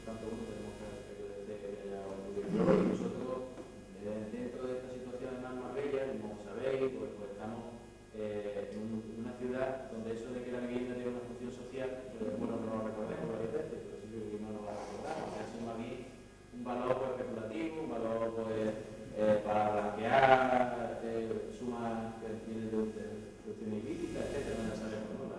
tanto, bueno, tenemos que agradecer que haya ocurrido. Y nosotros, dentro de esta situación en Marbella, como sabéis, pues estamos en una ciudad donde eso de que la vivienda tiene una función social, bueno, no lo recordemos varias veces, pero sí que no lo recordamos, que ha sido más bien un valor especulativo, un valor pues, para blanquear sumas que tienen de cuestiones ilícitas, etcétera, no sabemos, ¿no?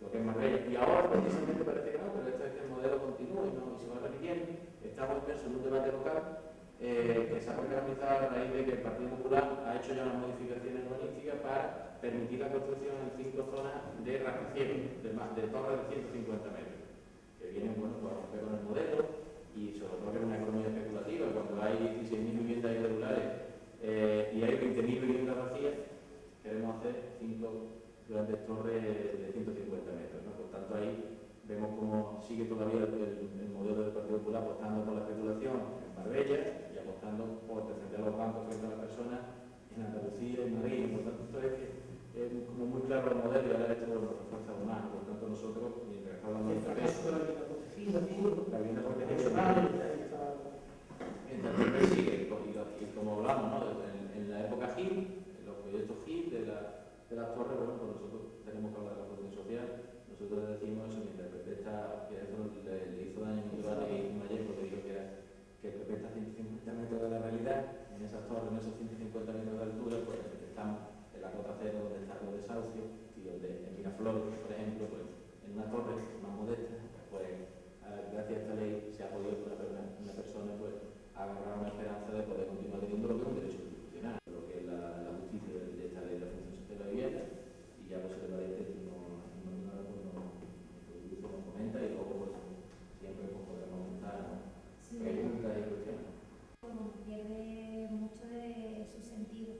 Lo que es Marbella. Y ahora precisamente parece que no, pero esto es que el modelo continúa y se va repitiendo. Estamos inmersos en un debate local que se ha protagonizado a raíz de que el Partido Popular ha hecho ya unas modificaciones urbanísticas para permitir la construcción en 5 zonas de rascacielos, de torres de 150 metros, que vienen, bueno, para romper con el modelo y sobre todo que es una economía especulativa. Cuando hay 16.000 viviendas irregulares y hay 20.000 viviendas vacías, queremos hacer 5 grandes torres de 150 metros, ¿no? Por tanto, ahí vemos cómo sigue todavía el modelo del Partido Popular apostando por la especulación en Marbella y apostando por defender a los bancos frente a las personas en Andalucía, en Madrid. Por tanto, esto es como muy claro el modelo y ahora esto lo refuerza aún más. Por tanto, nosotros, mientras está hablando de la vivienda protegida, mientras sigue, y como hablamos, ¿no? En la época GIL, en los proyectos GIL de las torres, bueno, pues nosotros tenemos que hablar de la función social. Nosotros decimos eso, mientras el PP está, que eso le hizo daño a Ibarra y Mayer, porque dijo que el PP está a 150 metros de la realidad, en esas torres, en esos 150 metros de altura, pues estamos en la cota cero donde están los desahucios y donde en Miraflores, por ejemplo, pues en una torre más modesta, pues gracias a esta ley se ha podido una persona pues agarrar una esperanza de poder continuar teniendo lo que es un derecho constitucional, lo que es la justicia de esta ley de la función social de la vivienda. Y ya pues el debate nos comenta y luego pues siempre pues, podemos montar preguntas y cuestiones. Pierde mucho de su sentido.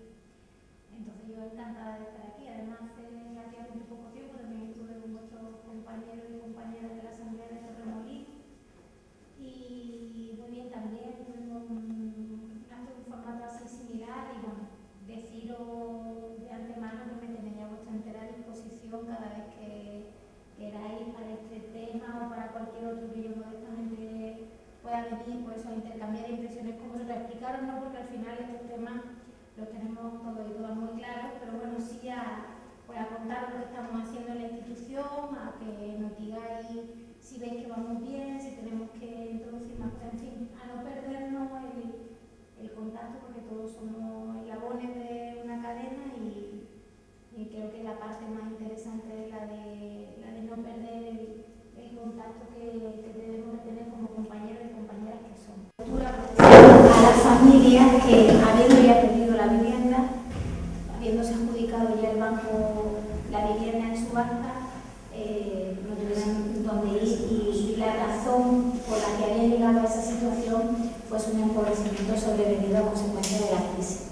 Entonces yo encantada de estar aquí. Además, hacía muy poco tiempo también estuve con vuestros compañeros y compañeras de la Asamblea de Torremolinos. Y muy bien, también tuvimos un formato así similar y bueno, deciros de antemano que me tenéis a vuestra entera disposición cada vez que queráis para este tema o para cualquier otro que yo modestamente pueda venir, pues a intercambiar impresiones con vosotros, explicaros, no porque al final estos temas los tenemos todos y todas muy claros, pero bueno, sí pues a contar lo que estamos haciendo en la institución, a que nos digáis si veis que vamos bien, si tenemos que introducir más, en fin, a no perdernos el contacto, porque todos somos eslabones de una cadena y creo que la parte más interesante es la de no perder el contacto que debemos de tener como compañeros y compañeras que somos. A las familias que, habiendo ya perdido la vivienda, habiéndose adjudicado ya el banco la vivienda en subasta, no tuvieran dónde ir y la razón por la que habían llegado a esa situación fue un empobrecimiento sobrevenido a consecuencia de la crisis.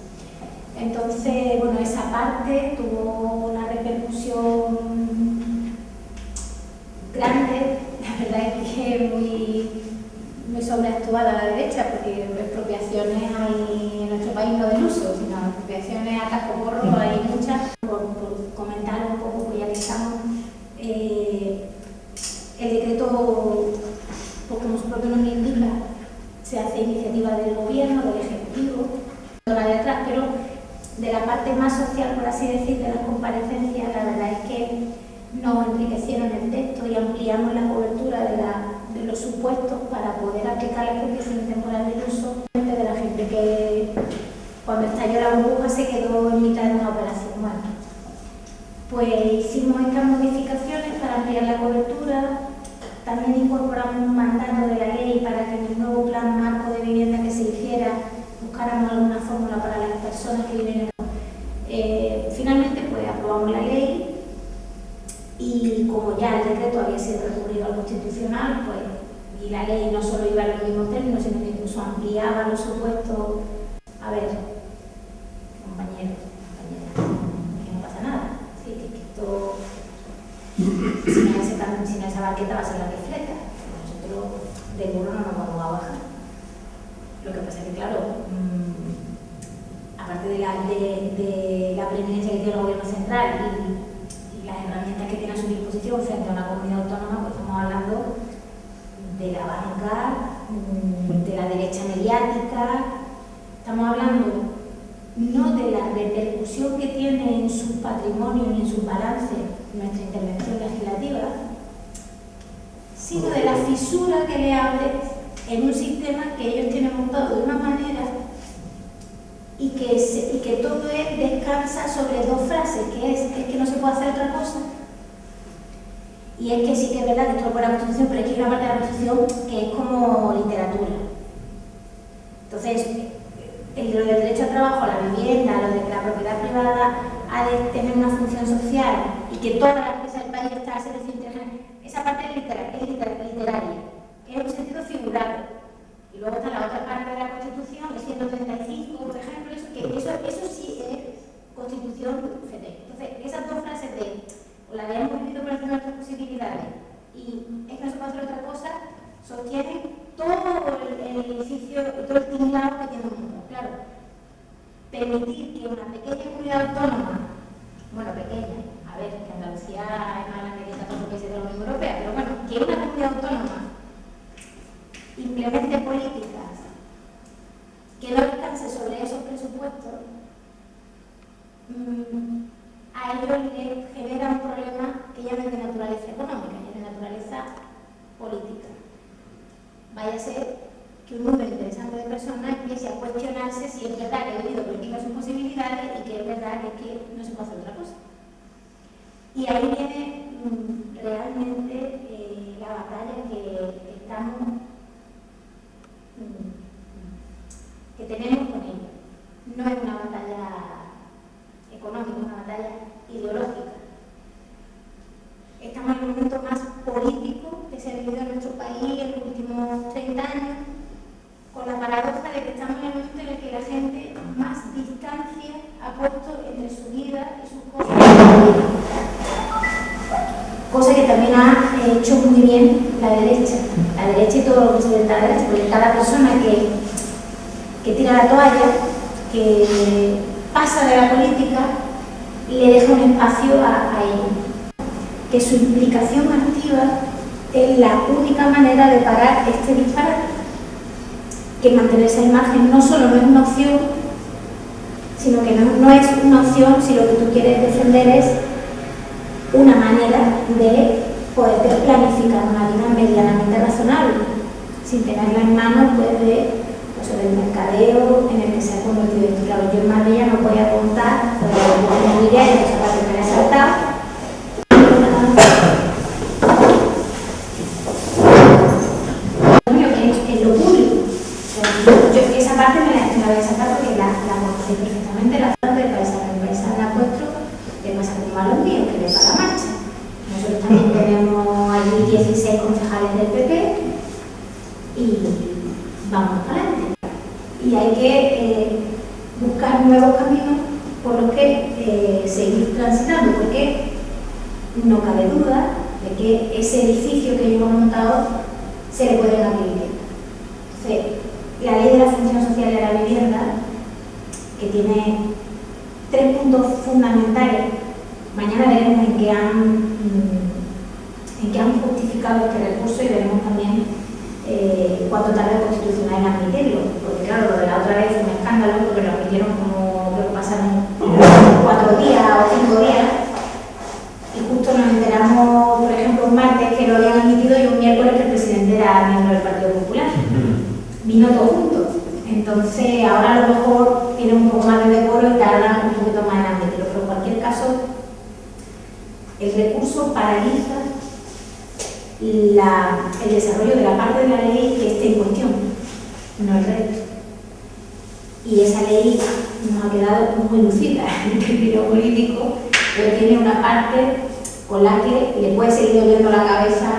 Entonces, bueno, esa parte tuvo una repercusión grande, la verdad es que muy sobreactuada a la derecha, porque expropiaciones hay en nuestro país no del uso, sino expropiaciones a cascoporro hay muchas. Por comentar un poco, pues ya que estamos, el decreto, pues como su propio nombre indica, se hace iniciativa del gobierno, del ejecutivo, la de atrás, pero de la parte más social, por así decir, de las comparecencias, la verdad es que nos enriquecieron el texto y ampliamos la cobertura de los supuestos para poder aplicar la expropiación temporal del uso de la gente que cuando estalló la burbuja se quedó en mitad de una operación. Bueno, pues hicimos estas modificaciones para ampliar la cobertura. También incorporamos un mandato de la ley para que en el nuevo plan marco de vivienda que se hiciera buscáramos alguna fórmula para las personas que viven en finalmente pues aprobamos la ley y como ya el decreto había sido recurrido al Constitucional, pues y la ley no solo iba a los mismos términos, sino que incluso ampliaba los supuestos. A ver, compañeros, que no pasa nada, sí, que esto sin esa barqueta va a ser la que fleta. Nosotros del burro no nos vamos a bajar. Lo que pasa es que, claro, aparte de la preeminencia que tiene el gobierno central y las herramientas que tiene a su disposición frente a una comunidad autónoma, pues estamos hablando de la banca, de la derecha mediática. Estamos hablando no de la repercusión que tiene en su patrimonio ni en su balance nuestra intervención legislativa, sino de la fisura que le abre en un sistema que ellos tienen montado de una manera y que todo descansa sobre dos frases, que es que no se puede hacer otra cosa, y es que sí que es verdad que esto es por la Constitución, pero es que hay una parte de la Constitución que es como literatura. Entonces, lo del derecho al trabajo, a la vivienda, lo de que la propiedad privada ha de tener una función social y que toda la empresa del país está al servicio integral, esa parte es literaria, es un sentido figurado. Y luego está la otra parte de la Constitución, el 135, por ejemplo, eso sí es Constitución federal. Entonces, esas dos frases de o la habíamos vivido por encima de nuestras posibilidades y es que no se puede hacer otra cosa, sostienen todo el edificio y todo el tinglado que tiene el mundo. Claro, permitir que una pequeña comunidad autónoma, bueno, pequeña, a ver, que Andalucía es más grande que 14 países de la Unión Europea, pero bueno, que una comunidad autónoma implemente políticas que no descanse sobre esos presupuestos, a ellos les genera un problema que ya no es de naturaleza económica, ya es de naturaleza política. Vaya a ser que un número interesante de personas empiece a cuestionarse si es verdad que ha debido por encima de sus posibilidades y que es verdad que no se puede hacer otra cosa. Y ahí viene realmente la batalla que tenemos con ellos. No es una batalla económica, es una batalla ideológica. Estamos en el momento más político que se ha vivido en nuestro país en los últimos 30 años, con la paradoja de que estamos en el momento en el que la gente más distancia ha puesto entre su vida y sus cosas. Cosa que también ha hecho muy bien la derecha y todo lo que se ve de la derecha, porque cada persona que tira la toalla, que pasa de la política, le deja un espacio a ella. Que su implicación activa es la única manera de parar este disparate. Que mantenerse al margen no solo no es una opción, sino que no es una opción si lo que tú quieres defender es una manera de poder planificar una vida medianamente razonable, sin tenerla en manos pues, del mercadeo en el que se ha convertido esto. Claro, yo en Marbella no podía contar, pero la inmobiliaria, esa parte me la he saltado. En lo público. Yo esa parte me la voy a saltar porque la conocí perfectamente, la parte del paisaje apuesto le pasa como a los míos, que le paga marcha. Nosotros también tenemos allí 16 concejales del PP y vamos para adelante. Y hay que buscar nuevos caminos por los que seguir transitando, porque no cabe duda de que ese edificio que yo he montado se le pueden abrir. Entonces, la ley de la función social de la vivienda, que tiene 3 puntos fundamentales, mañana veremos en qué han justificado este recurso y veremos también cuánto tarda el Constitucional en admitirlo, porque claro, lo de la otra vez fue un escándalo porque lo admitieron como creo que pasaron 4 días o 5 días y justo nos enteramos, por ejemplo, un martes que lo habían admitido y un miércoles que el presidente era miembro del Partido Popular. Vino todo junto. Entonces ahora a lo mejor tiene un poco más de decoro y tardan un poquito más en admitirlo, pero en cualquier caso el recurso paraliza el desarrollo de la parte de la ley que esté en cuestión, no el resto. Y esa ley nos ha quedado muy lucida en el criterio político, pero tiene una parte con la que le puede seguir doliendo la cabeza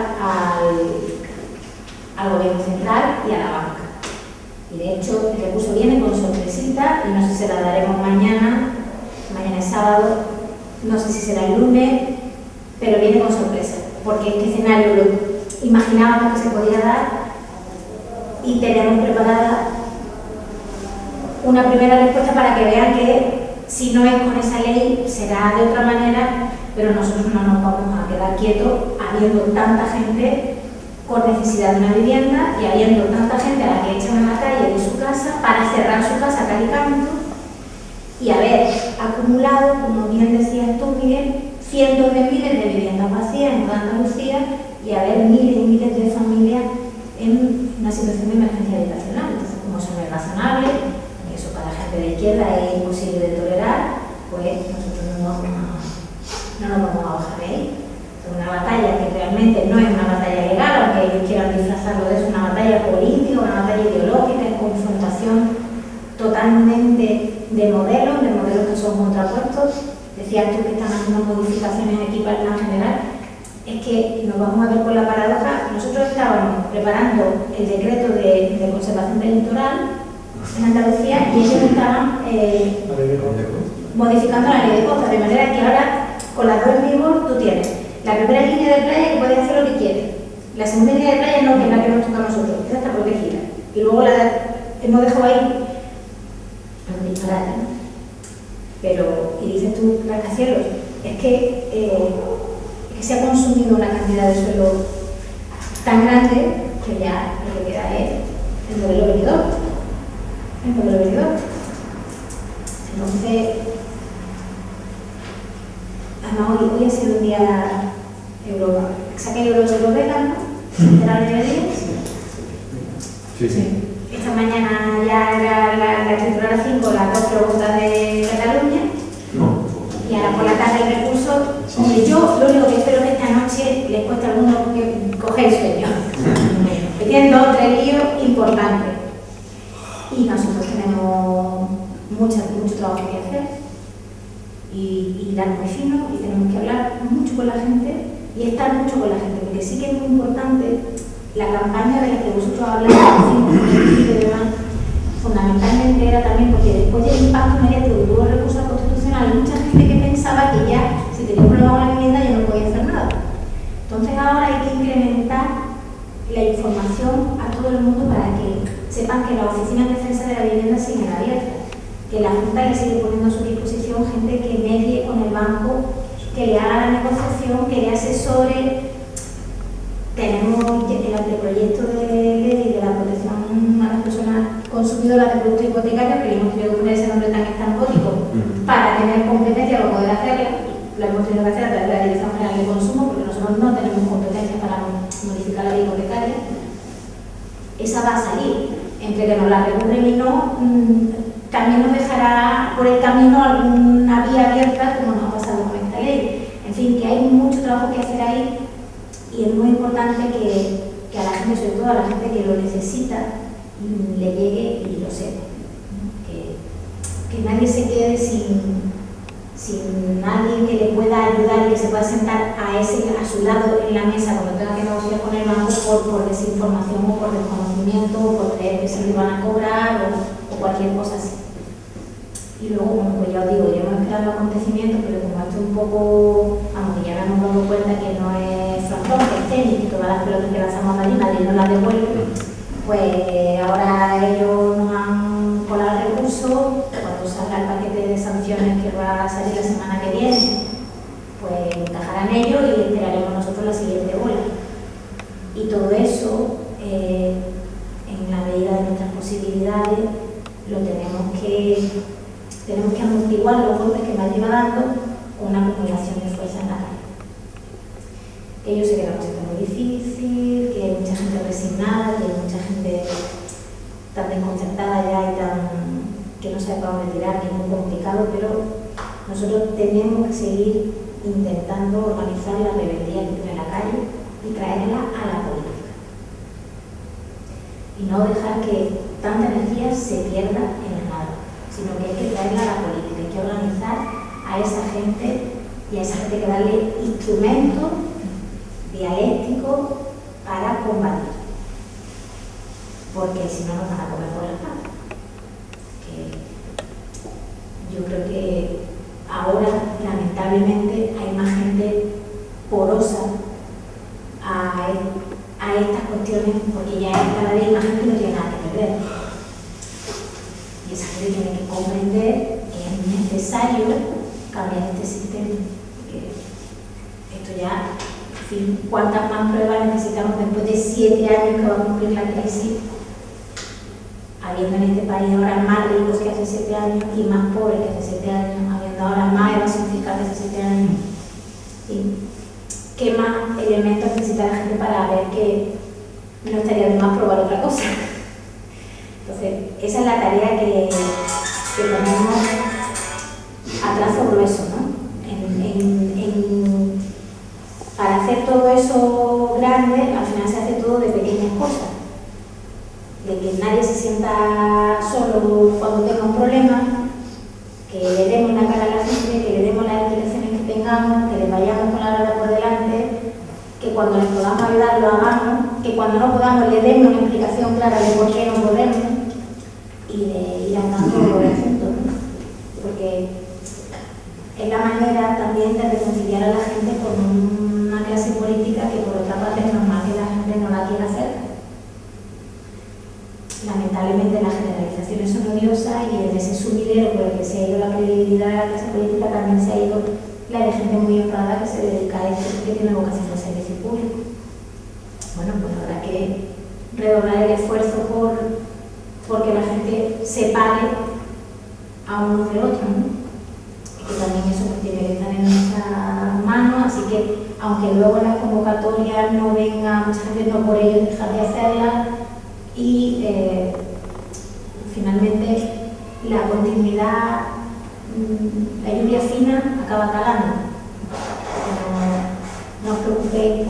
al gobierno central y a la banca. Y de hecho el recurso viene con sorpresita y no sé si se la daremos mañana es sábado, no sé si será el lunes, pero viene con sorpresa, porque este escenario lo imaginábamos que se podía dar y tenemos preparada una primera respuesta para que vean que si no es con esa ley será de otra manera, pero nosotros no nos vamos a quedar quietos habiendo tanta gente con necesidad de una vivienda y habiendo tanta gente a la que echan a la calle de su casa para cerrar su casa cal y canto y haber acumulado, como bien decías tú, Miguel, cientos de miles de viviendas vacías en toda Andalucía y haber miles y miles de familias en una situación de emergencia habitacional. Entonces, como eso no es razonable, y eso para la gente de izquierda es imposible de tolerar, pues nosotros no nos vamos a bajar de ahí. Es una batalla que realmente no es una batalla legal, aunque ellos quieran disfrazarlo de eso, una batalla política, una batalla ideológica, en confrontación totalmente de modelos que son contrapuestos. Decías tú que están haciendo modificaciones aquí para el plan general. Es que nos vamos a ver con la paradoja. Nosotros estábamos preparando el decreto de conservación del litoral en Andalucía y ellos estaban modificando la ley de costas, de manera que ahora con las dos en vigor tú tienes la primera línea de playa que puedes hacer lo que quieres, la segunda línea de playa no, que es la que nos toca a nosotros, esa está protegida, y luego hemos dejado ahí un disparate, ¿no? Pero, y dices tú, rascacielos, es que se ha consumido una cantidad de suelo tan grande que ya lo que queda es el modelo venidor. Entonces, además hoy ha sido un día Europa. Se ha caído los europeos, ¿no? ¿Era de día? Sí. Esta mañana ya era la titular 5, las 2 preguntas de Cataluña. No. Y ahora por la tarde el recurso. Hombre, yo lo único que espero que esta noche les cueste a alguno que coger el sueño. Que tienen 2 o 3 líos importantes. Y nosotros tenemos mucho trabajo que hacer. Y dar muy fino, y tenemos que hablar mucho con la gente y estar mucho con la gente, porque sí que es muy importante la campaña de la que vosotros habláis, y demás, fundamentalmente era también porque después del impacto mediático que tuvo el recurso constitucional, hay mucha gente que pensaba que ya, si tenía un problema con la vivienda, ya no podía hacer nada. Entonces ahora hay que incrementar la información a todo el mundo para que sepan que las oficinas de defensa de la vivienda siguen abiertas, que la Junta le sigue poniendo a su disposición gente que medie con el banco, que le haga la negociación, que le asesore. Tenemos el anteproyecto de ley de la protección a las personas consumidoras de productos hipotecarios, que le hemos tenido que poner ese nombre tan estrambótico para tener competencia para poder hacerla. La hemos tenido que hacer a través de la Dirección General de Consumo, porque nosotros no tenemos competencia para modificar la ley hipotecaria. Esa va a salir. Entre que nos la recurren y no, también nos dejará por el camino alguna vía abierta, como nos ha pasado con esta ley. En fin, que hay mucho trabajo que hacer ahí y es muy importante que a la gente, sobre todo a la gente que lo necesita, le llegue y lo sepa. Que nadie se quede sin nadie que le pueda ayudar y que se pueda sentar a su lado en la mesa cuando tenga que negociar con el banco por desinformación o por desconocimiento o por creer que se le van a cobrar o cualquier cosa así. Y luego, bueno, pues ya os digo, iremos esperando acontecimientos, pero como esto es un poco, aunque ya nos hemos dado cuenta que no es frontón, que es tenis, que todas las pelotas que lanzamos a Madrid, nadie nos las devuelve, pues ahora ellos nos han colado el recurso. Cuando salga el paquete de sanciones que va a salir la semana que viene, pues encajarán ellos y esperaremos nosotros la siguiente ola. Y todo eso, en la medida de nuestras posibilidades, lo tenemos que amortiguar los golpes que Madrid va dando con una acumulación de fuerza en la calle. Que yo sé que la cosa está muy difícil, que hay mucha gente resignada, que hay mucha gente tan desconcertada ya y que no sabe para dónde tirar, que es muy complicado, pero nosotros tenemos que seguir intentando organizar la rebeldía que tiene la calle y traerla a la política. Y no dejar que tanta energía se pierda en la nada, sino que hay que traerla a la política, hay que organizar a esa gente y a esa gente que darle instrumentos dialécticos para combatir. Porque si no nos van a comer por la espalda. Yo creo que ahora, lamentablemente, hay más gente porosa a estas cuestiones, porque ya cada vez más gente no tiene nada que perder. Y esa gente tiene que comprender que es necesario cambiar este sistema. Que esto ya fin, cuántas más pruebas necesitamos después de 7 años que va a cumplir la crisis, habiendo en este país ahora más ricos que hace 7 años y más pobres que hace 7 años, habiendo ahora más evasión fiscal que hace 7 años. ¿Qué más elementos necesita la gente para ver que no estaría de más probar otra cosa? Entonces, esa es la tarea que ponemos a trazo grueso, ¿no? Para hacer todo eso grande, al final se hace todo de pequeñas cosas. De que nadie se sienta solo cuando tenga un problema, que le demos la cara a la gente, que le demos las explicaciones que tengamos, que le vayamos con la verdad por delante, que cuando les podamos ayudar lo hagamos, que cuando no podamos le demos una explicación clara de por qué no podemos y de ir andando por el asunto, ¿no? Porque es la manera también de reconciliar a la gente con una clase política que por otra parte es normal que la gente no la quiera hacer. Lamentablemente las generalizaciones son odiosas y en ese sumidero por el que se ha ido la credibilidad de la clase política también se ha ido la de gente muy honrada que se dedica a esto y que tiene vocación de servicio público. Bueno, pues habrá que redoblar el esfuerzo porque la gente se pague a uno del otro, ¿no? Y que también eso pues tiene que estar en nuestras manos, así que aunque luego las convocatorias no vengan, mucha gente no por ello dejar de hacerlas, y finalmente la continuidad, la lluvia fina acaba calando. No os preocupéis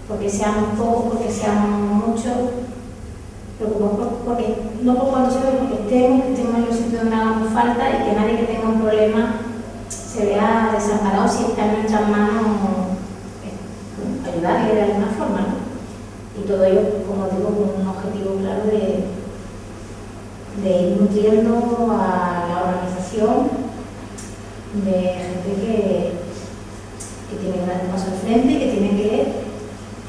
porque seamos pocos, porque seamos muchos, preocupaos no por cuando se ve, porque estemos en los sitios donde hagamos falta y que nadie que tenga un problema se vea desamparado si está en nuestras manos ayudarle de alguna forma, ¿no? Y todo ello, como digo, con un objetivo claro de ir nutriendo a la organización de gente que tiene que dar un paso al frente, que tiene que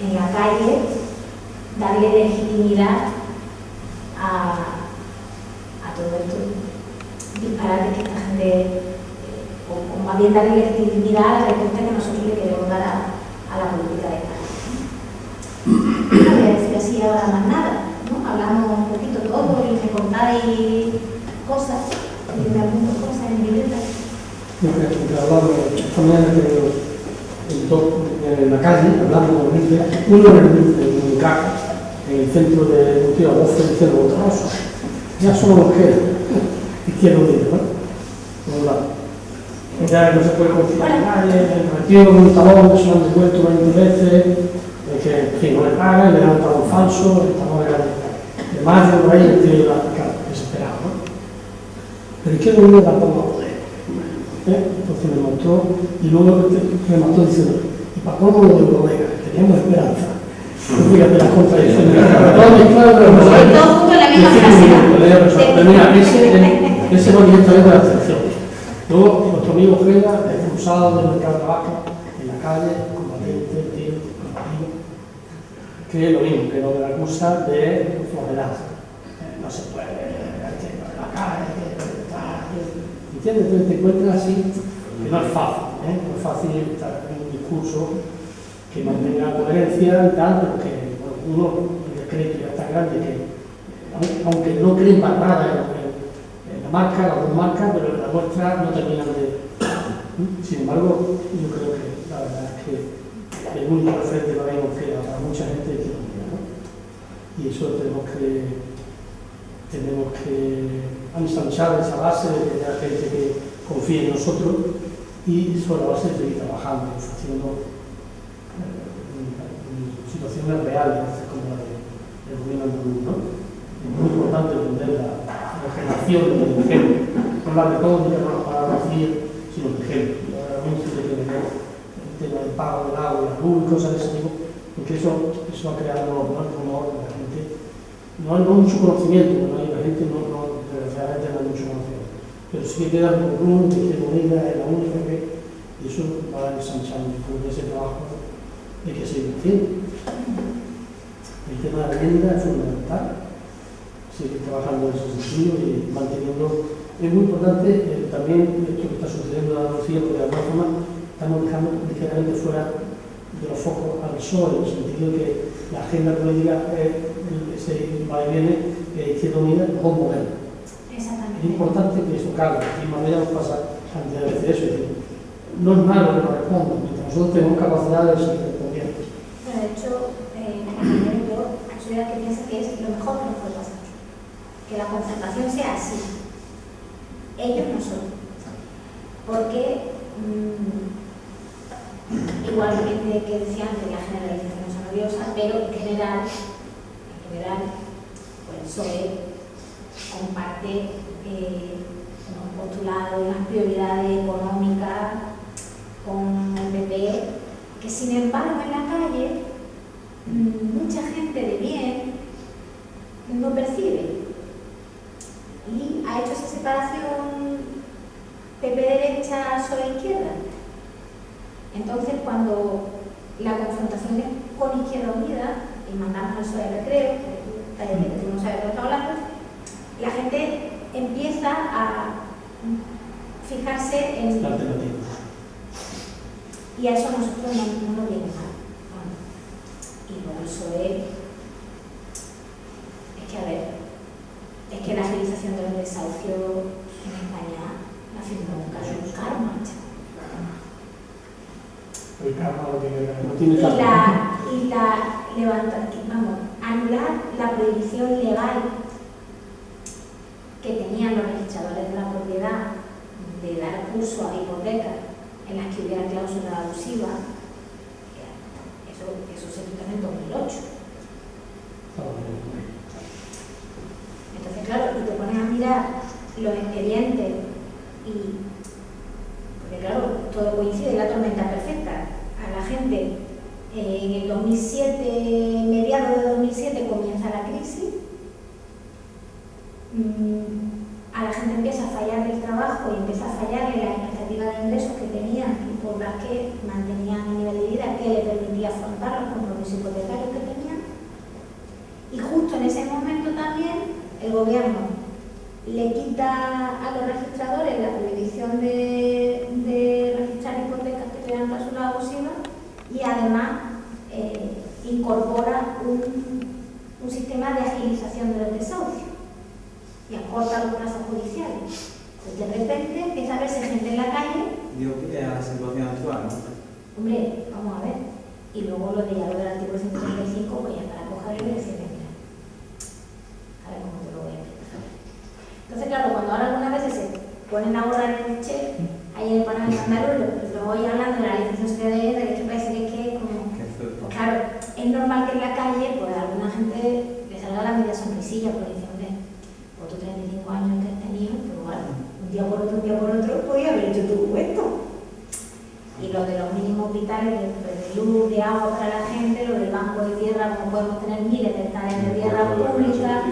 en la calle darle legitimidad a todo esto disparate que esta gente, o más bien darle legitimidad a la respuesta que nosotros le queremos dar a la política de esta. No voy a decir así ahora más nada, ¿no? Hablamos un poquito todo y me contáis cosas, y me apunto cosas en mi libreta. Hablamos, esta mañana he tenido en la calle, hablando con gente, uno en mi casa, en el centro de un tío a voz diciendo otrosos, ya solo nos queda izquierdo libre, ¿no? Por un lado. Ya no se puede confiar a nadie, metido con un talón, se lo han devuelto 20 veces, que en fin, no le pagan, le dan un talón falso, el talón era de mayo, por ahí, el tío iba desesperado, ¿no? Pero izquierdo libre tampoco poder. Entonces me mostró, y luego me mató diciendo, y para cómo lo de Eurovega, teníamos esperanza. Fíjate las contradicciones. Todos juntos en la misma frase. Pero mira, ese no directamente de la atención. Luego, nuestro amigo Ojeda, expulsado del mercado de trabajo, en la calle, combatiente, tío, combativo, que es lo mismo, que lo de la acusa de flojedad. No se puede, hay que ir a la calle, hay que estar. ¿Entiendes? Entonces te encuentras así, que no es fácil, no es fácil estar en un discurso que mantenga coherencia y tal, pero que uno, el decreto ya está grande, que aunque no creen para nada en la marca, las dos marcas, pero en la nuestra no terminan de. Sin embargo, yo creo que la verdad es que el único referente que habíamos quedado para mucha gente es que ¿no? Y eso tenemos que ensanchar esa base de que haya gente que confíe en nosotros y sobre la base de seguir trabajando, haciendo situaciones reales como la del gobierno andaluz, ¿no? Es muy importante entender la generación del ejemplo, no hablar de todo, no las palabras frías, sino de ejemplo. Ahora mismo sí que tenemos el tema del pago del agua, la luz y cosas de ese tipo, porque eso ha creado un rumor de la gente. No hay mucho conocimiento, la gente desgraciadamente no hay mucho conocimiento, pero sí que queda como rumor que Bonita es la única que, y eso va ensanchando, como ese trabajo hay que seguir haciendo. El tema de la vivienda es fundamental, seguir trabajando en ese sentido y manteniendo. Es muy importante también esto que está sucediendo en Andalucía, porque de alguna forma estamos dejando ligeramente fuera de los focos al PSOE, en el sentido de que la agenda política ese va y viene Izquierda Unida es un modelo. Exactamente. Es importante que eso cargue, y en Marbella nos pasa cantidad de veces eso, es decir, no es malo que nos respondan, mientras nosotros tenemos capacidad de seguir respondiendo. Bueno, de hecho, yo soy la que piensa que es lo mejor que nos puede pasar. Que la concertación sea así. Ellos no son. Porque, igualmente que decía antes, la generalización es odiosa, pero en general, pues el PSOE comparte un postulado y unas prioridades económicas con el PP, que sin embargo en la calle mucha gente de bien no percibe. Y ha hecho esa separación PP-derecha, PSOE-izquierda. Entonces, cuando la confrontación es con Izquierda Unida, y mandamos al PSOE al recreo, que tú no sabes de lo que está hablando, la gente empieza a fijarse en... Y a eso a nosotros no nos viene mal. Y luego el PSOE, es que la agilización de los desahucios en España la firmó un karma. El karma no tiene karma. Anular la prohibición legal que tenían los registradores de la propiedad de dar curso a hipotecas en las que hubiera cláusula abusiva, eso se quitó en el 2008. Entonces, claro, tú te pones a mirar los expedientes porque claro, todo coincide, la tormenta perfecta. A la gente en el 2007, mediados de 2007 comienza la crisis, a la gente empieza a fallar el trabajo y empieza a fallar en la expectativa de ingresos que tenían y por las que mantenían el nivel de vida que le permitía afrontar los compromisos hipotecarios que tenían. Y justo en ese momento también el gobierno le quita a los registradores la prohibición de registrar hipotecas que tuvieran cláusula abusiva y además incorpora un sistema de agilización de los desahucios y acorta los plazos judiciales. Pues de repente empieza a verse gente en la calle. Digo que a la situación actual, ¿no? Hombre, vamos a ver. Y luego lo del artículo 135, pues ya para cogerlo y decirle, mira, a ver cómo te lo voy a explicar. Entonces, claro, cuando ahora algunas veces se ponen a borrar el cheque, ahí en el Parlamento andaluz, lo voy hablando de la licencia social de vivienda, que parece que es como... Claro, es normal que en la calle, pues a alguna gente le salga la media sonrisilla, porque dice, hombre, por tus 35 años que has tenido, pero bueno, un día por otro, podía haber hecho tu esto. Y lo de los mínimos vitales de luz, de agua para la gente, lo del banco de tierra, como podemos tener miles de hectáreas de tierra pública,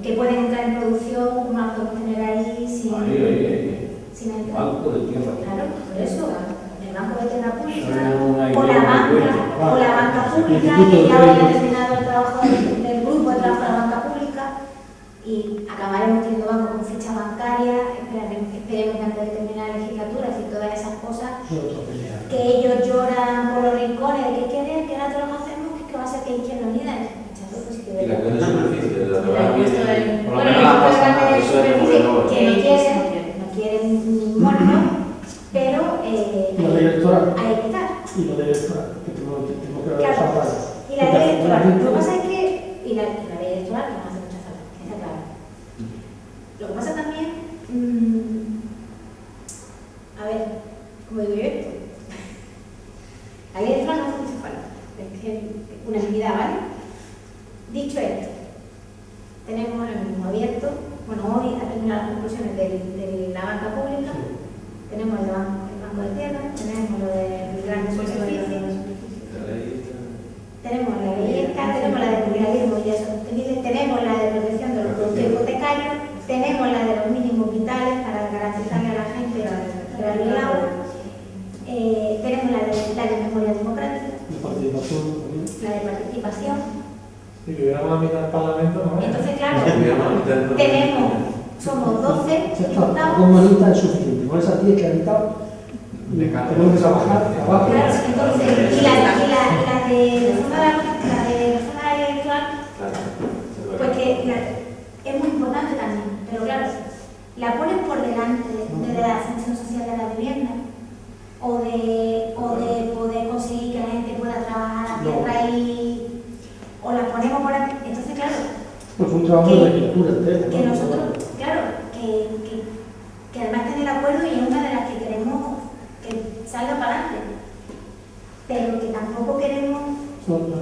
que pueden entrar en producción, como las podemos tener ahí sin entrar. Banco de tierra. Claro, por eso, el banco de tierra pública, o la banca pública, que ya haya terminado el trabajo del grupo de trabajo de la banca pública, y acabaremos teniendo bancos con ficha bancaria, esperemos que antes de terminar la legislatura, y todas esas cosas, que ellos lloran por los rincones, que quieren, que nosotros lo hacemos, que va a ser que Izquierda Unida. Y la cuestión de superficie, de la por lo menos no quieren ni muertos, pero hay que quitar. Y lo de electoral, que tengo que ver Claro. esa raya. Y la ley electoral, lo que pasa es que, y la ley electoral que no hace mucha falta, está claro. Lo que pasa también, a ver, ¿cómo digo yo esto? La ley electoral no hace mucha falta, es que unanimidad, ¿vale? Dicho esto, tenemos ahora mismo abierto, bueno, hoy ha terminado las conclusiones de la banca pública, tenemos el banco de tierra, tenemos lo de grandes superficies, tenemos la ley esta, tenemos la de pluralismo y eso sostenible, tenemos la de protección de los productos hipotecarios, tenemos la de los mínimos vitales para garantizarle a la gente el agua, tenemos la de memoria democrática, la de participación. Si tuviéramos la mitad del Parlamento, ¿no? Entonces, claro, somos 12 Con diputados. manitas es suficiente, con esas 10 que han estado. tenemos que trabajar, trabajo. Claro, entonces, y la de reforma electoral, pues que es muy importante también, pero claro, la pones por delante de la función social de la vivienda o de poder conseguir que la gente pueda trabajar a tierra o la ponemos por aquí. Entonces, claro, Pues un trabajo de lectura entera. que nosotros, claro, que además estén de acuerdo y es una de las que queremos que salga para adelante, pero que tampoco queremos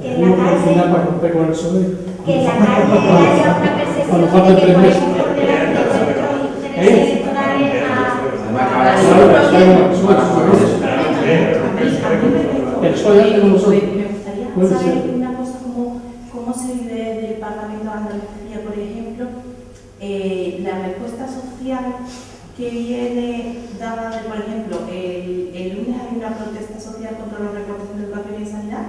que en la calle para romper con el sol. que en la calle haya una percepción de que ponemos por delante de nuestros intereses electorales El sol ya tenemos nosotros. Me Puede gustaría ser. saber una cosa cómo se vive del Parlamento de Andalucía, por ejemplo, la respuesta social que viene dada de, por ejemplo, el lunes hay una protesta social contra los recortes en educación y sanidad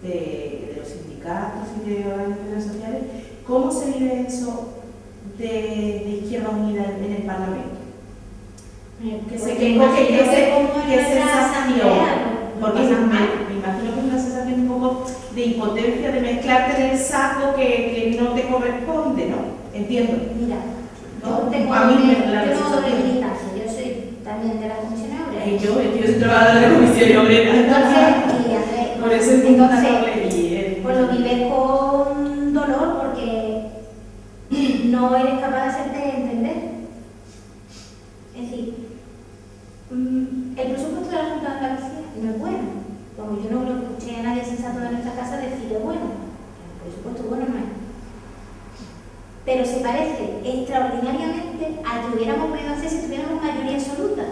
de los sindicatos y de organizaciones sociales. ¿Cómo se vive eso de Izquierda Unida en el Parlamento? ¿Qué sensación? Porque me imagino que es una sensación un poco de impotencia, de mezclarte en el saco que no te corresponde, ¿no? Entiendo. Mira, ¿No? yo tengo A mí me la doble sensación. militancia, yo soy también de la Comisión Obrera. Y yo soy trabajadora de la Comisión Obrera. Entonces, Por eso entiendo la entonces, doble pues lo vives con dolor porque no eres capaz de hacerte entender. Es decir, el presupuesto de la Junta de Andalucía no es bueno. Como yo no lo escuché a nadie sensato de nuestra casa decir es bueno. El presupuesto bueno no es. Pero se parece extraordinariamente a que hubiéramos podido hacer si tuviéramos mayoría absoluta.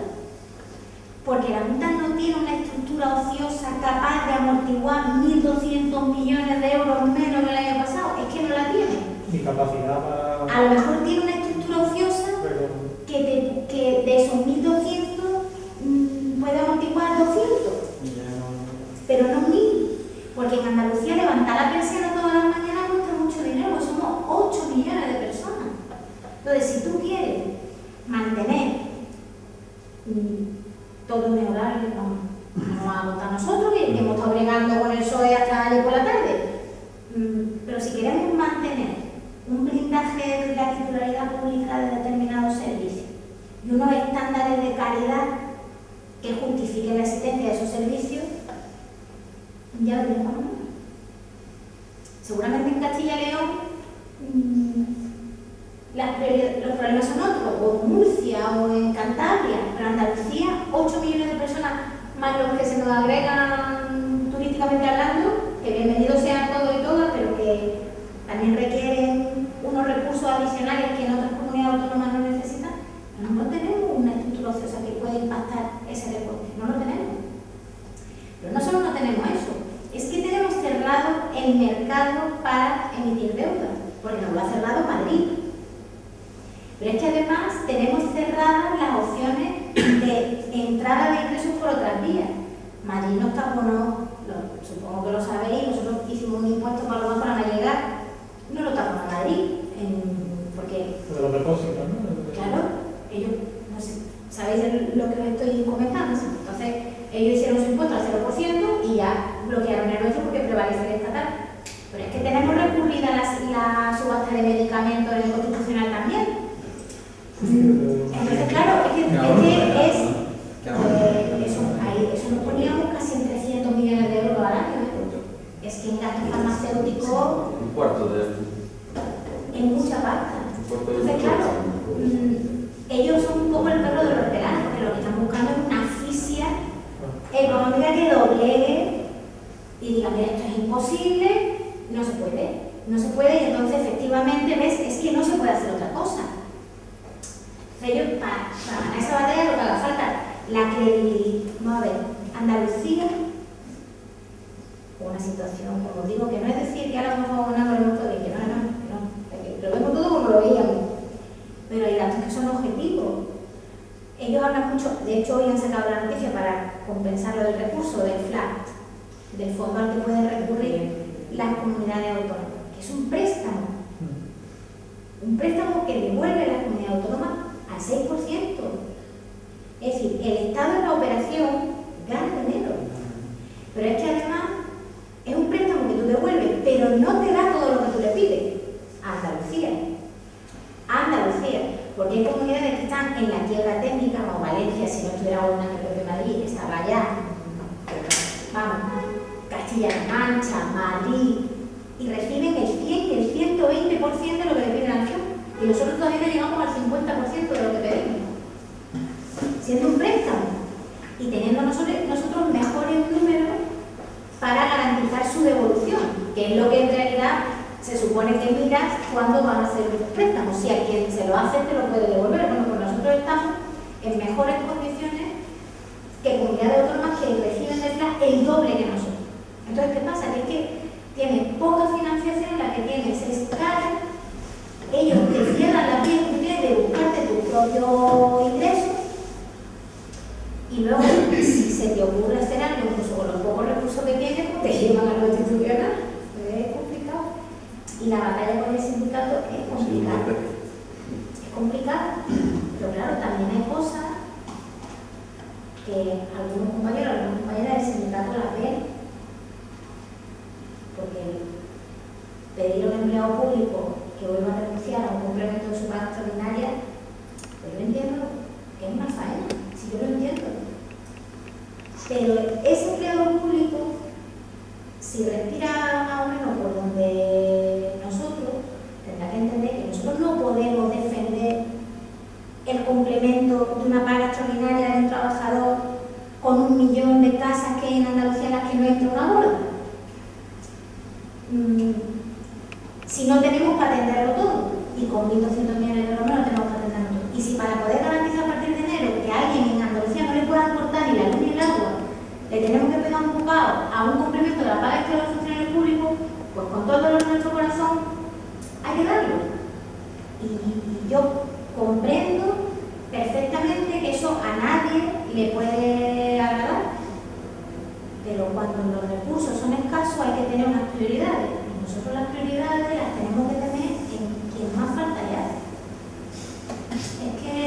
Porque la Junta no tiene una estructura ociosa capaz de amortiguar 1.200 millones de euros menos que el año pasado. Es que no la tiene. Mi capacidad para... A lo mejor tiene una estructura ociosa que de esos 1.200 puede amortiguar 200, pero no 1.000. Porque en Andalucía levantar la persiana todas las mañanas cuesta mucho dinero, somos 8 millones de personas. Entonces, si tú quieres mantener todo el horario que nos vamos a votar nosotros, que hemos estado bregando con el PSOE hasta ayer por la tarde, pero si queremos mantener un blindaje de la titularidad pública de determinados servicios y unos estándares de calidad que justifiquen la existencia de esos servicios, ya lo tenemos. Seguramente en Castilla y León los problemas son otros, o en Murcia o en Cantabria, pero en Andalucía 8 millones de personas más los que se nos agregan turísticamente hablando, que bienvenidos sean todos y todas, pero que también requieren unos recursos adicionales que en otras comunidades autónomas no necesitan. No tenemos una estructura ociosa que pueda impactar ese recorte, no lo tenemos. Pero no solo no tenemos eso, es que tenemos cerrado el mercado para emitir deuda, porque nos lo ha cerrado Madrid. Pero es que además tenemos cerradas las opciones de entrada de ingresos por otras vías. Madrid nos taponó, supongo que lo sabéis, nosotros hicimos un impuesto para los bajos a llegar, no lo taponó Madrid, porque... De los depósitos, ¿no? Claro, ellos, no sé, ¿sabéis lo que os estoy comentando? Entonces, ellos hicieron su impuesto al 0% y ya bloquearon el nuestro porque prevalece el estatal. Pero es que tenemos recurrida la subasta de medicamentos en el Constitucional también. Entonces, claro, eso nos poníamos casi en 300 millones de euros al año. Es que en gasto farmacéutico Un cuarto de... en mucha parte. Entonces, claro, ellos son un poco el perro de los hortelanos, porque lo que están buscando es una asfixia económica que doblegue y diga, mira, esto es imposible, no se puede, y entonces efectivamente ves, es que no se puede hacer otra cosa. Ellos, para ganar esa batalla, lo que haga falta, la credibilidad. Vamos a ver, Andalucía, una situación, como digo, que no es decir que ahora vamos a ganar lo vemos todo bien, que no, lo vemos todo como lo veíamos, pero hay datos que son objetivos. Ellos hablan mucho, de hecho hoy han sacado la noticia para compensar lo del recurso del FLAT, del fondo al que pueden recurrir las comunidades autónomas, que es un préstamo que devuelve a las comunidades autónomas al 6%. Es decir, el Estado en la operación gana dinero. Pero es que además es un préstamo que tú devuelves, pero no te da todo lo que tú le pides. Andalucía. Andalucía. Porque hay comunidades que están en la quiebra técnica, como Valencia, si no estuviera una en el propio Madrid, estaba allá. Vamos, Castilla-La Mancha, Madrid, y reciben el 100 y el 120% de lo que le pide la nación. Y nosotros todavía no llegamos al 50% de lo que pedimos. Siendo un préstamo. Y teniendo nosotros mejores números para garantizar su devolución, que es lo que en realidad se supone que miras cuando van a hacer los préstamos. Si a quien se lo hace te lo puede devolver. Bueno, pues nosotros estamos en mejores condiciones que comunidades autónomas que reciben detrás el doble que nosotros. Entonces, ¿qué pasa? Que es que tienen poca financiación, la que tienes es cara, ellos te cierran la piel de buscarte tu propio ingreso, y luego, si se te ocurre hacer algo, incluso con los pocos recursos que tienes, pues te llevan a lo institucional. Es complicado. Y la batalla con el sindicato es complicada. Es complicada. Pero claro, también hay cosas que algunos compañeros, algunas compañeras del sindicato las ven. Porque pedir a un empleado público que vuelva a renunciar a un complemento de su paga extraordinaria, pues yo entiendo que es una faena. Si yo lo entiendo. Pero ese empleado público, si respira más o menos por donde nosotros, tendrá que entender que nosotros no podemos defender el complemento de una paga extraordinaria de un trabajador con 1 millón de casas que hay en Andalucía en las que no entra una bola. Si no tenemos para atenderlo todo, y con 1.200 millones de euros no tenemos para atenderlo todo. Y si para poder garantizar a partir de enero que a alguien en Andalucía no le puedan cortar ni la luz ni el agua, le tenemos que pegar un bocado a un complemento de la paga extra de los funcionarios públicos, pues con todo el dolor de nuestro corazón hay que darlo. Y yo comprendo perfectamente que eso a nadie le puede agradar, pero cuando los recursos son escasos hay que tener unas prioridades. Y nosotros las prioridades las tenemos que tener en quien más falta le hace. Es que...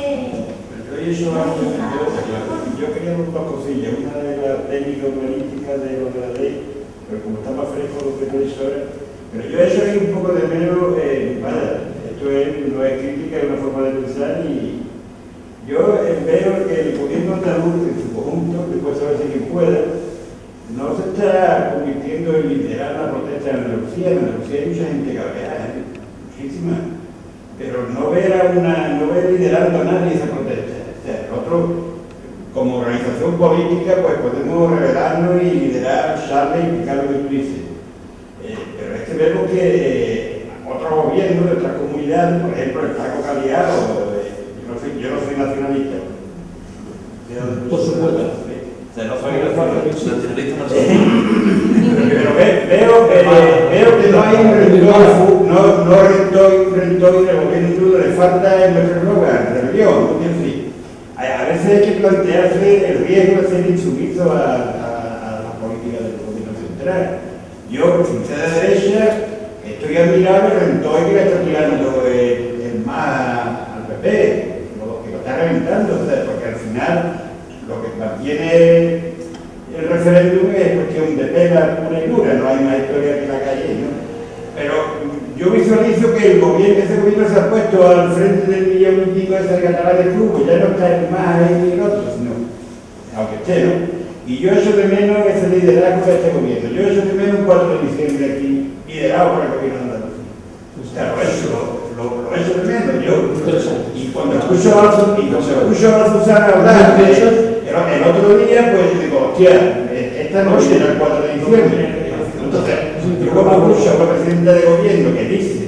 Yo quería dos cosillas, una de la técnico-política de lo de la ley, pero como está más fresco lo que lo hizo ahora, pero yo eso es un poco de menos, vaya, esto no es crítica, es una forma de pensar, y yo veo que el gobierno andaluz en su conjunto, después a ver si quien pueda, no se está convirtiendo en liderar la protesta en Andalucía. En Andalucía hay mucha gente cabreada, muchísima, pero no ve liderando a nadie esa protesta. O sea, nosotros, como organización política, pues podemos revelarnos y liderar, usarle y explicar lo que tú dices. Pero es que vemos que otros gobiernos de otras comunidades, por ejemplo, el Paco Caliado, yo no soy nacionalista. Por supuesto. No soy nacionalista. Pero veo que no hay un rentoy del gobierno, le falta en nuestro lugar, rebelión, en fin. A veces hay que plantearse el riesgo de ser insumiso a la política del gobierno central. Yo, sin ser de derecha, estoy admirado el rentoy que le está tirando el más al PP, que lo está reventando, o sea, porque al final lo que mantiene el referéndum es cuestión de pena pura y dura, no hay más historia que la calle, ¿no? Pero yo visualizo que ese gobierno se ha puesto al frente del millón y pico de ese catalán del grupo, ya no está más ahí ni el otro, sino, aunque esté, ¿no? Y yo echo de menos ese liderazgo de este gobierno, yo echo de menos un 4 de diciembre aquí, liderado por el gobierno de Andalucía. O sea, lo echo de menos, y cuando escucho a Susana hablar, el otro día, pues digo, hostia, esta noche era el 4 de diciembre. Entonces, yo como escucho a una presidenta de gobierno que dice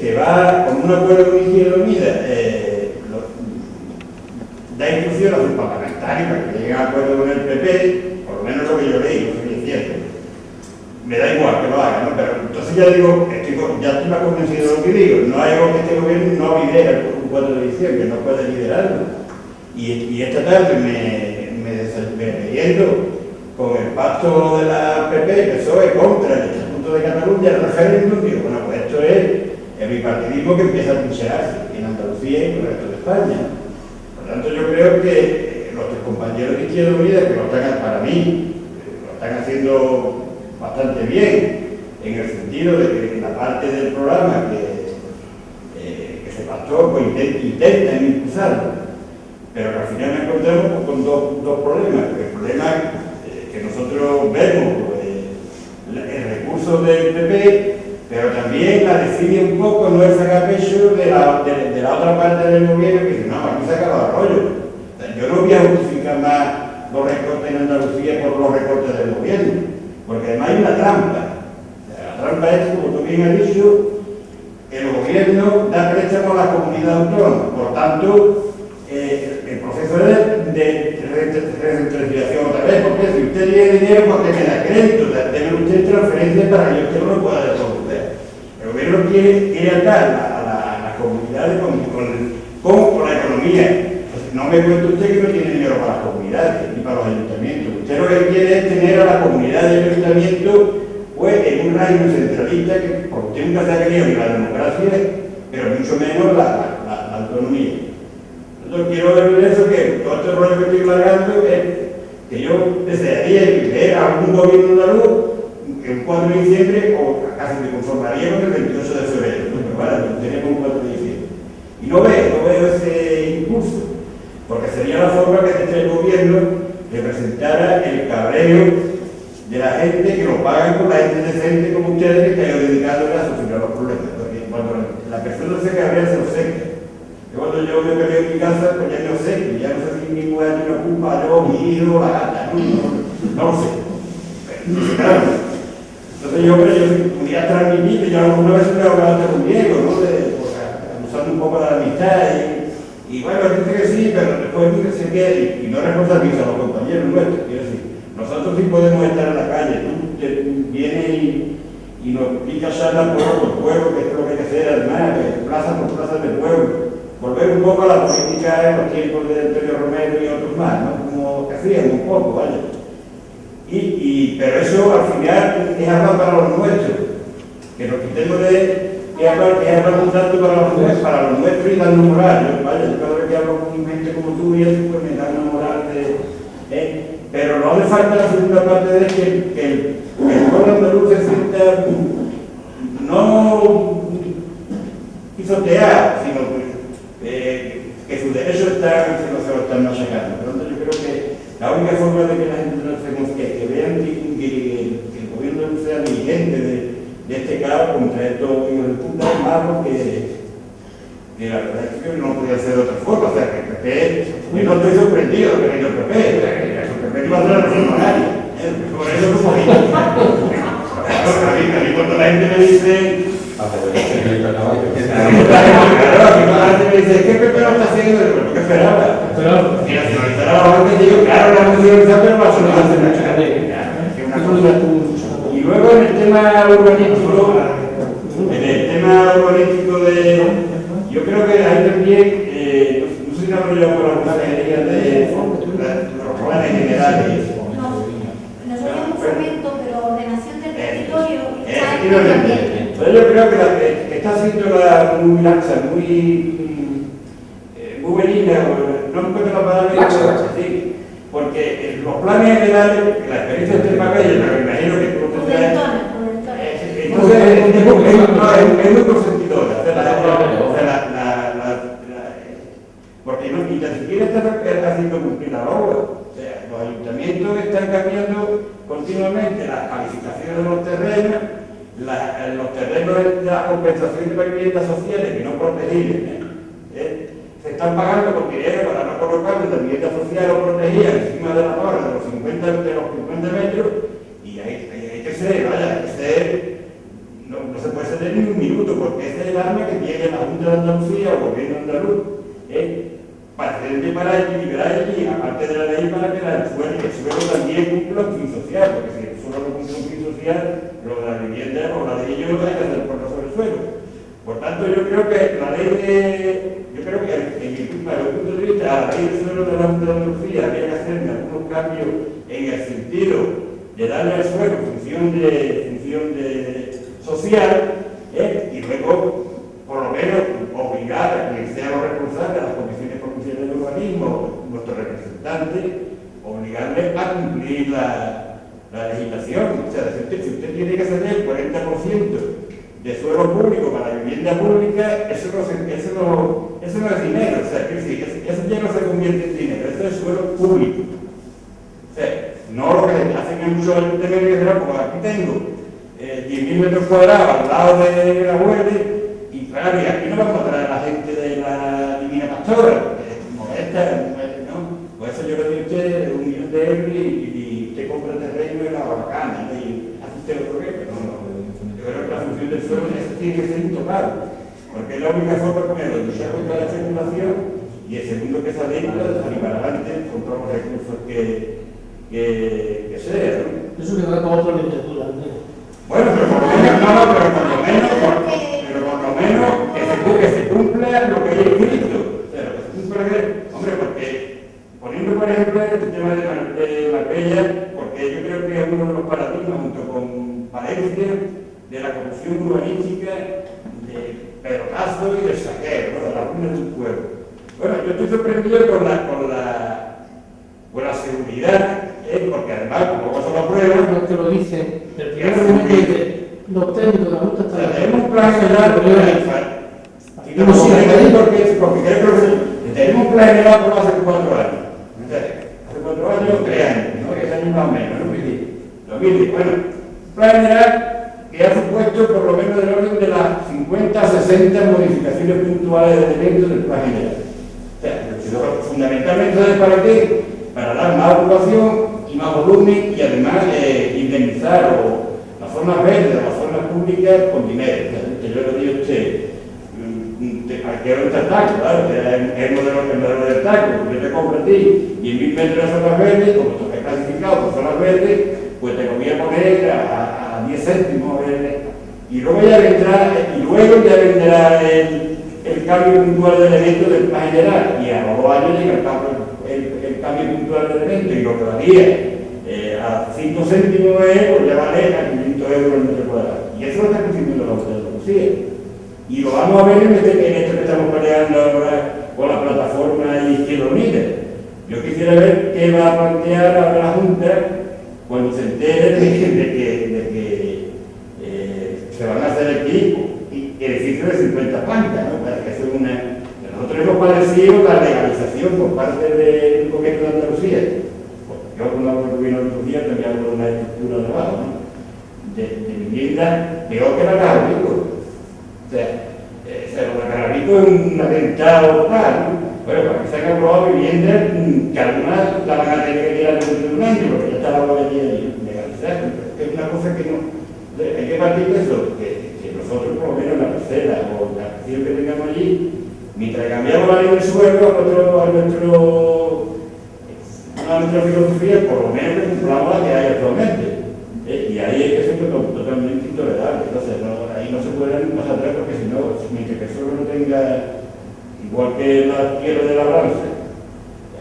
que va con un acuerdo con Izquierda Unida, da instrucción a sus parlamentarios para que lleguen a acuerdo con el PP, por lo menos lo que yo leí, no sé si es cierto. Me da igual que lo haga, ¿no? Pero entonces ya digo, ya estoy más convencido de lo que digo. No hay algo que este gobierno no lidera el 4 de diciembre, no puede liderarlo. Y esta tarde me leyendo con el pacto de la PP, PSOE, contra el Estatuto de Cataluña, el referéndum, digo, bueno, pues esto es el bipartidismo que empieza a trincherarse en Andalucía y en el resto de España. Por Por tanto, yo creo que los compañeros de Izquierda Unida, que lo están, para mí, lo están haciendo bastante bien, en el sentido de que la parte del programa que se pactó, pues intentan impulsarlo, pero que al final nos encontramos con dos problemas. El problema que nosotros vemos, pues, el recurso del PP, pero también la decide un poco no es sacar pecho de la otra parte del gobierno que dice, no, aquí se acaba el rollo. O sea, yo no voy a justificar más los recortes en Andalucía por los recortes del gobierno, porque además hay una trampa. La trampa es, como tú bien has dicho, el gobierno da préstamo a la comunidad autónoma, por tanto, el proceso de recentralización otra vez, porque si usted tiene dinero, porque me da crédito, debe usted transferencia para que usted no lo pueda devolver. El gobierno quiere atar a las comunidades con la economía. No me cuente usted que no tiene dinero para las comunidades ni para los ayuntamientos. Usted lo que quiere es tener a la comunidad del ayuntamiento pues, en un régimen centralista que por usted nunca se ha querido ni la democracia, pero mucho menos la autonomía. Entonces quiero ver eso, que todo este rollo que estoy largando es que yo desearía ver a algún gobierno andaluz el 4 de diciembre o casi me conformaría con el 28 de febrero, pero bueno, tenemos un 4 de diciembre. Y no veo ese impulso, porque sería la forma que este gobierno representara el cabreo de la gente que lo pagan con la gente decente como ustedes que están dedicados a solucionar los problemas. Porque cuando la persona se cabrea, se lo seca. Cuando yo me peleo en mi casa, pues ya no sé, ya no sé si mi mujer tiene culpa, yo, mi hijo, la gata, no lo sé. Pero, claro. Entonces yo pudiera transmitir, yo alguna vez me he hablado con Diego, ¿no? Abusando un poco de la amistad y bueno, dice que sí, pero después dice que se quede y no responsabiliza a los compañeros nuestros, quiero decir. Nosotros sí podemos estar en la calle, tú vienes y nos picas charlas pueblo por pueblo, que es lo que hay que hacer, además, plaza por plaza del pueblo. Volver un poco a la política en los tiempos de Antonio Romero y otros más, ¿no? Como que hacían un poco, vaya. Pero eso al final es hablar para los nuestros, que nos quitemos de hablar un tanto para los nuestros y darnos moral. Vaya, yo cada vez que hablo con gente como tú y eso, pues me da una moral pero no hace falta la segunda parte de que el pueblo andaluz se sienta no pisoteado, sino que sus derechos se lo están machacando. Por lo tanto, yo creo que la única forma de que la gente no se confíe, que vean que el gobierno sea dirigente de este caos contra estos hijos de puta malos que la verdad es que no podía ser de otra forma. O sea, que el PP, yo no estoy sorprendido de que venga el PP, el PP iba a ser la revolucionaria. Por eso es política. A mí cuando la gente me dice... ¿Qué Pepe no está haciendo? Lo que esperaba. Si nacionalizara la banca, digo, claro, la nacionalizar, pero va a hacer mucho. Y luego en el tema urbanístico, yo creo que ahí también, no sé si no hablo yo por alguna alegría de los planes generales. No sería un fomento, pero ordenación del territorio. Efectivamente. Entonces yo creo que está haciendo muy laxa, muy benigna, no encuentro la palabra sí, porque los planes generales, la experiencia de este papel, me imagino que tú lo tendrás. Entonces es muy consentidora. Porque ni tan siquiera está haciendo cumplir la obra. O sea, los ayuntamientos están cambiando continuamente las calificaciones de los terrenos, los terrenos de la compensación de viviendas sociales que no protegibles, se están pagando con dinero para no colocar la vivienda social o protegida encima de la torre de los 50 metros y hay que ser, no se puede ceder ni un minuto porque ese es el arma que tiene la Junta de Andalucía o el gobierno andaluz para equilibrar y aparte de la ley para que el suelo también cumpla un fin social, porque si el suelo no cumple un fin social, lo de la vivienda o la de ellos hay que hacer por sobre el suelo. Por tanto, yo creo que la ley para el punto de vista de la ley del suelo de la Junta de Andalucía había que hacer algunos cambios en el sentido de darle al suelo función de social y luego por lo menos obligar a que sean los responsables de las comisiones provinciales de urbanismo cumplir la legislación. O sea, si usted tiene que ceder el 40% de suelo público para vivienda pública, eso no es dinero. O sea, que sí, eso ya no se convierte en dinero, eso es suelo público. O sea, no lo que hacen en muchos ayuntamientos que será, como aquí tengo 10.000 metros cuadrados al lado de la huerde, y claro, y aquí no vamos a traer a la gente de la Divina Pastora, molesta, ¿no? Por eso yo le doy a usted 1 millón de euros y usted compra el terreno y la bacana, y hace usted otro que, pero no. Yo creo que la función del suelo eso tiene que ser intocable, porque es la única forma primero de luchar contra la especulación, y el segundo que esa deuda salir para adelante con todos los recursos que sea, ¿no? Eso quedará para otra literatura, Andrés. Bueno, pero por lo menos, no, pero por lo menos que se cumpla lo que hay escrito. O sea, que se cumpla, hombre, porque poniendo por ejemplo el tema de Marbella, porque yo creo que es uno de los paradigmas junto con Valencia de la corrupción urbanística, de pelotazo y de saqueo, ¿no? De la ruina de un pueblo. Bueno, yo estoy sorprendido con la seguridad, porque además, como pasó la prueba, Lo que lo dice, el primer momento dice, los técnicos de la Junta o sea, están tenemos un plan general porque tenemos un plan general por hace 4 años. Hace 4 años, 3 años, ¿no? 10 años más o menos, ¿no? 2010. Bueno, un plan general que ha supuesto por lo menos del orden de las 50 a 60 modificaciones puntuales de elementos del plan general. O sea, fundamentalmente, ¿sabes para qué? Para dar más ocupación y más volumen y además indemnizar las zonas verdes, las zonas públicas con dinero. Yo le digo a usted, quiero un taco, claro, es el modelo del taco. Yo te compro a ti 10.000 metros de zonas verdes, como tú estás clasificado por zonas verdes, pues te voy a poner a 10 céntimos. Y luego ya vendrá el cambio puntual de elementos del plan general, y a los 2 años llega el cambio puntual de elementos, y lo que valía a 5 céntimos de euro ya vale a 500 euros el metro cuadrado. Y eso lo está consiguiendo la Junta de Andalucía. Y lo vamos a ver en esto que estamos peleando ahora con la plataforma Izquierda Unida. Yo quisiera ver qué va a plantear ahora la Junta cuando se entere de que se van a hacer aquí edificios de 50 plantas, ¿no? Para que sea una... Nosotros hemos padecido la legalización por parte del gobierno de Andalucía. Yo cuando hablo del gobierno de Andalucía también hablo de una estructura de abajo, ¿no? De vivienda peor que la de Carabito. O sea, lo de Carabito es un atentado tal, ¿no? Bueno, para que se han aprobado viviendas que algunas la van a tener que tirar dentro de un año, porque ya está la ley legalizada. Es una cosa que no... Hay que partir de eso, que nosotros por lo menos la parcela o la acción que tengamos allí, mientras cambiamos la ley del suelo a nuestra filosofía, por lo menos que cumplamos la que hay actualmente. Y ahí es que es totalmente intolerable. Entonces, ahí no se puede dar un paso atrás, porque si no, mientras que el suelo no tenga, igual que la tierra de labranza,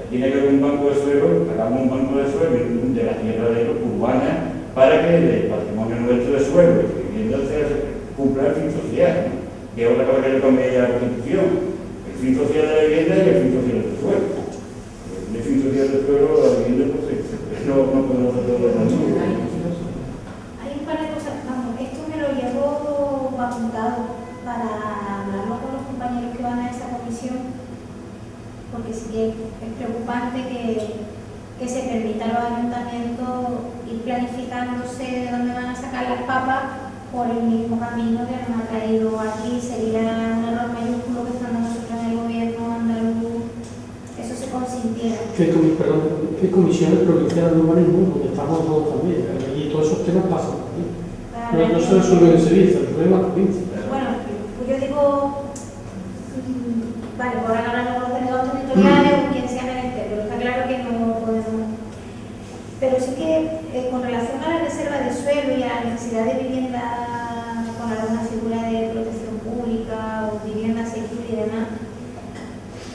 tiene que haber un banco de suelo, hagamos un banco de suelo de la tierra urbana, para que el patrimonio nuestro de suelo y vivienda cumpla el fin social, ¿no? Que es otra cosa que le conviene a la Constitución. El fin social de la vivienda y el fin social del suelo. El fin social del suelo, la vivienda, pues no podemos hacer todo lo mismo. Hay un par de cosas, vamos, esto me lo llevo apuntado para hablarlo con los compañeros que van a esa comisión, porque sí que es preocupante que se permita a los ayuntamientos ir planificándose de dónde van a sacar las papas por el mismo camino que nos ha traído aquí. Sería un error mayúsculo que estando nosotros en el gobierno andaluz eso se consintiera. ¿Qué comisiones provinciales de urbanismo? Donde estamos todos también. Y todos esos temas pasan por aquí. No se resuelve en Sevilla, el problema es la provincia. Bueno, pues yo digo, vale, por ahora hablamos de los delegados territoriales o quien sea gerente, pero está claro que no podemos. Pero sí que con relación a la reserva de suelo y a la necesidad de vivienda con alguna figura de protección pública o vivienda asequible y demás,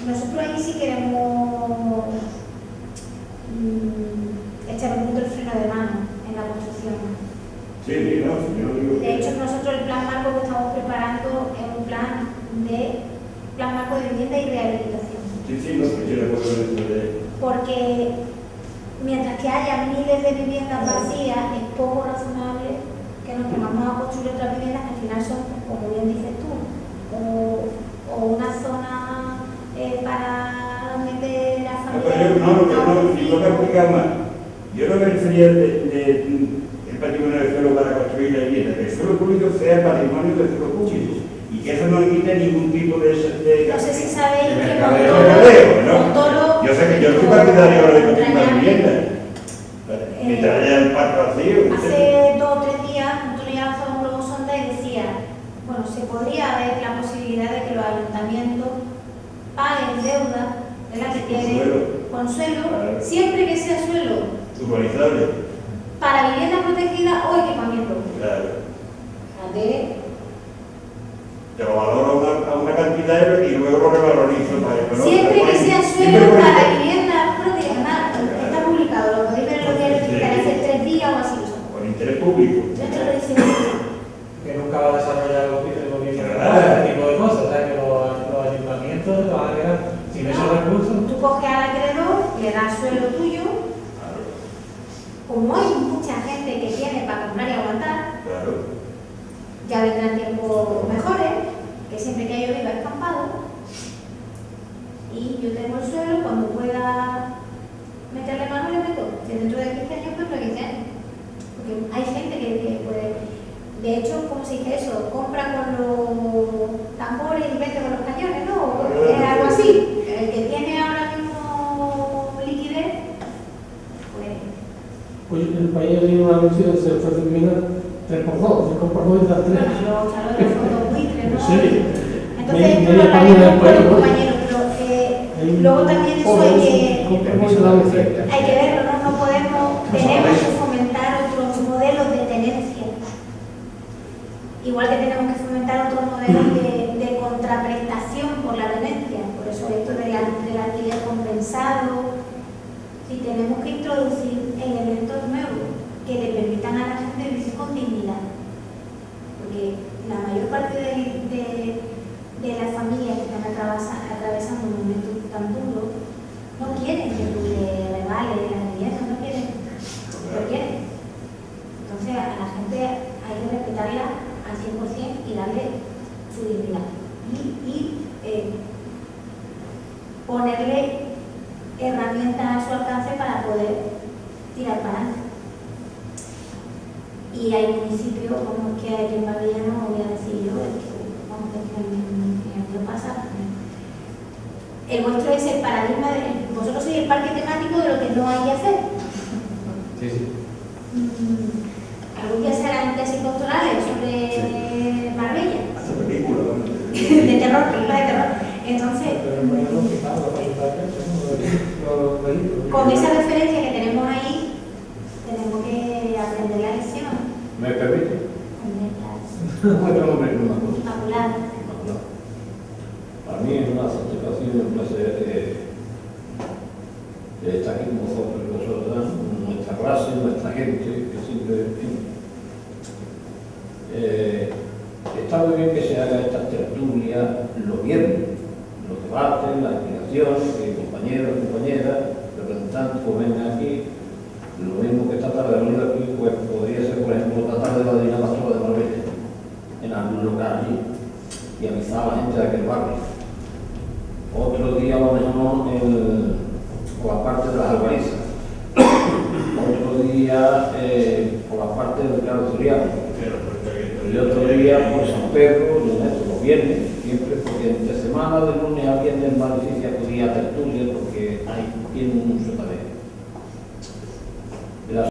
nosotros ahí sí queremos echar un poquito el freno de mano en la construcción. Sí, no, si yo no digo que... De hecho, nosotros el plan marco que estamos preparando es un plan marco de vivienda y rehabilitación. Sí, no, estoy de acuerdo con eso de... Porque mientras que haya miles de de viviendas vacías, es poco razonable que nos pongamos a construir otras viviendas que al final son, como bien dices tú, o una zona para meter a familias. No me explica más. Yo no me refería el patrimonio de suelo para construir la vivienda, que el suelo público sea patrimonio de suelo público y que eso no quite ningún tipo de no sé si sabéis que Montoro, yo sé que yo estoy partidario de construir la vivienda. Mientras haya el parque vacío. Hace 2 o 3 días, Antonio ya lanzó un globo sonda y decía, bueno, se podría ver la posibilidad de que los ayuntamientos paguen deuda de la que tienen consuelo, siempre que sea suelo urbanizable para vivienda protegida o equipamiento. Claro. ¿Vale? Te lo valoro a una cantidad y luego lo revalorizo para Siempre que sea suelo para vivienda protegida. Está publicado, lo podéis ver en los diarios digitales hace 3 días o así. Por interés público. Yo te lo decía. Que nunca va a desarrollar el gobierno este tipo de cosas, o sea que los ayuntamientos van a quedar sin esos recursos. Tú coges al acreedor, le das suelo tuyo. Como hay mucha gente que tiene para comprar y aguantar, ya vendrán tiempos mejores, que siempre que haya llovido ha escampado, y yo tengo el suelo, cuando pueda meterle mano le meto, que dentro de 15 años pues no hay 15 años, porque hay gente que puede, de hecho, ¿cómo se dice eso? Compra con los tambores y vende con los cañones, ¿no? Algo así. El que tiene ahora mismo liquidez, pues... Pues el país tiene una anuncio de se ofrece vivienda 3x2, 5x2 y da 3. Bueno, los fondos buitres, ¿no? Sí. Entonces, esto lo hablaremos con los compañeros, pero luego también eso hay que verlo, ¿no? No podemos, tenemos que fomentar otros modelos de tenencia. Igual que tenemos que fomentar otros modelos de contraprestación por la tenencia. Por eso esto del alquiler compensado. Si tenemos que introducir elementos nuevos que le permitan a la gente vivir con dignidad. Porque la mayor parte de las familias que están atravesando un momento tan duro no quieren que tú le regales la vivienda, no quieren. Entonces a la gente hay que respetarla al 100% y darle su dignidad. Y ponerle herramientas a su alcance para poder tirar para adelante. Y hay municipios, como que aquí en Marbella no voy a decir yo, vamos a decir en el pasa. El vuestro es el paradigma de. Vosotros sois el parque temático de lo que no hay que hacer. Sí, sí. Algún día se harán tesis doctorales sobre Marbella. Hace películas. De terror, películas de terror. Entonces, con esa referencia que tenemos ahí, tenemos que aprender la lección. ¿Me permite? Inmaculada. Para mí es una satisfacción y un placer estar aquí con vosotros, nuestra clase, nuestra gente, que siempre, en fin. Está muy bien que se haga esta tertulia los viernes, los debates, las explicaciones, que compañeros y compañeras, representantes pues vengan aquí. Lo mismo que esta tarde de venir aquí, pues podría ser, por ejemplo, tratar de la Divina Pastora de Marbella, en algún lugar allí, y avisar a la gente de aquel barrio. Otro día lo dejamos por la parte de las Albarizas. Otro día por la parte del Claro Soriano. Y otro día por San Pedro, los viernes, siempre, porque entre semana, de lunes a viernes, es más difícil acudir a tertulia porque hay tienen mucho también.